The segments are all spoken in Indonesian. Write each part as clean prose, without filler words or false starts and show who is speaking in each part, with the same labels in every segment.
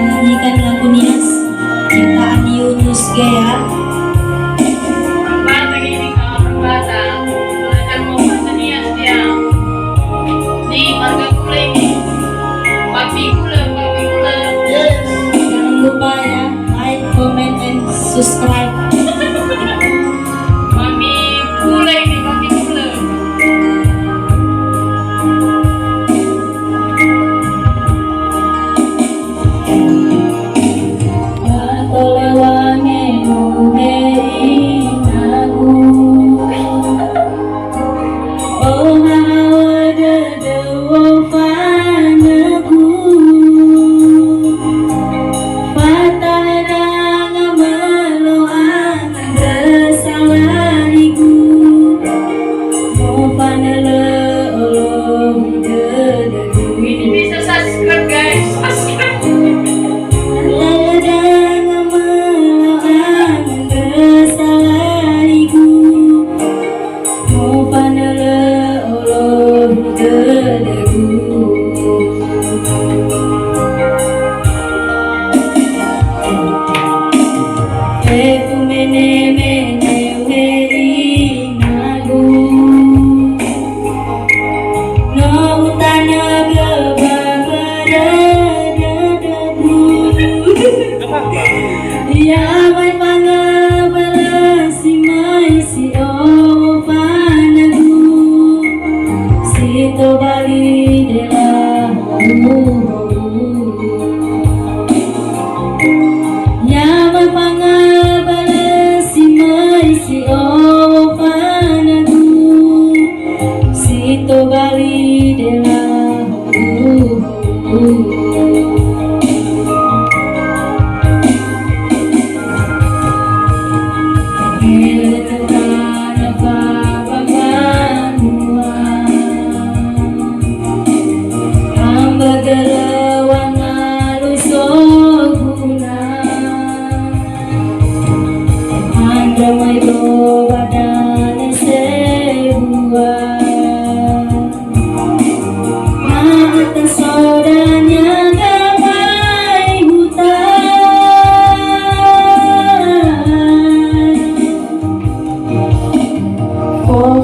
Speaker 1: nyanyikan lagu Nias ciptaan Yunus Gaya.
Speaker 2: Batang ini kawan batang, belajar mau bahasa Nias dia. Di marga gula ini, papi gula.
Speaker 1: Jangan lupa ya, like, comment, and subscribe.
Speaker 2: Mami gula ini, papi gula. Ini bisa subscribe guys, subscribe.
Speaker 1: Ya mai pangabala si mai si o panagu si to bali de la ya mai pangabala si mai si o panagu si to bali de la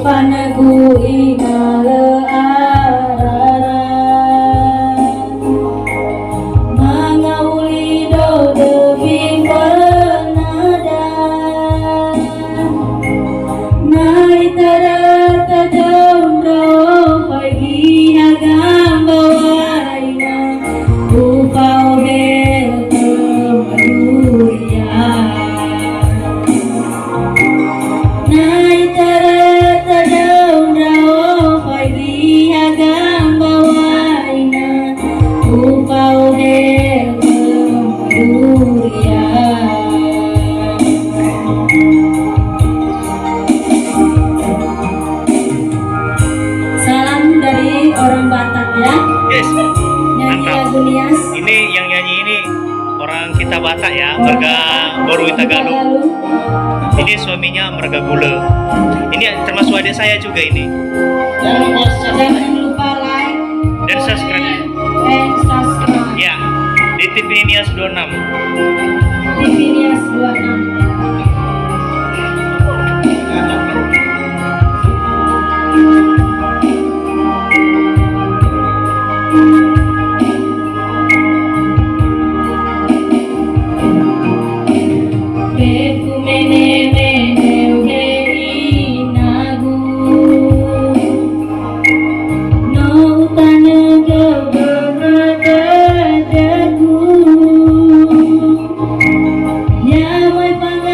Speaker 1: Panagu imala arara mangauli do devi penada nai tarata dondro pagi agam bawaina upau hetu aduya nai tarata dondro pagi agam bawaina upau hetu aduya. Salam dari orang Batak ya.
Speaker 3: Yes,
Speaker 1: Nyanyi
Speaker 3: mantap.
Speaker 1: lagu Nias.
Speaker 3: Ini yang nyanyi ini orang kita Batak ya, warga Baru Itagaluh. Ini suaminya Marga Gula. Ini termasuk adik saya juga ini.
Speaker 1: Jangan lupa like
Speaker 3: Dan subscribe.
Speaker 1: and subscribe
Speaker 3: Ya, di TV Nias 26.
Speaker 1: TV Nias 26. Beku mene mene uhei nagu no tanya gabagadaku ya mai panga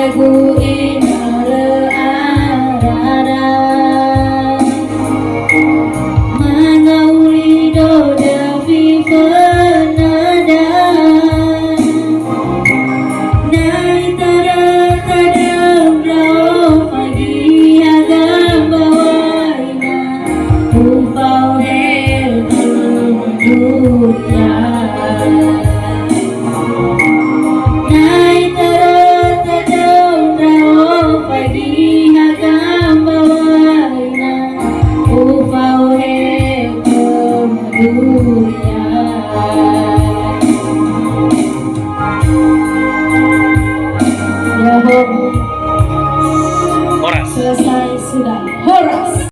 Speaker 1: Ragu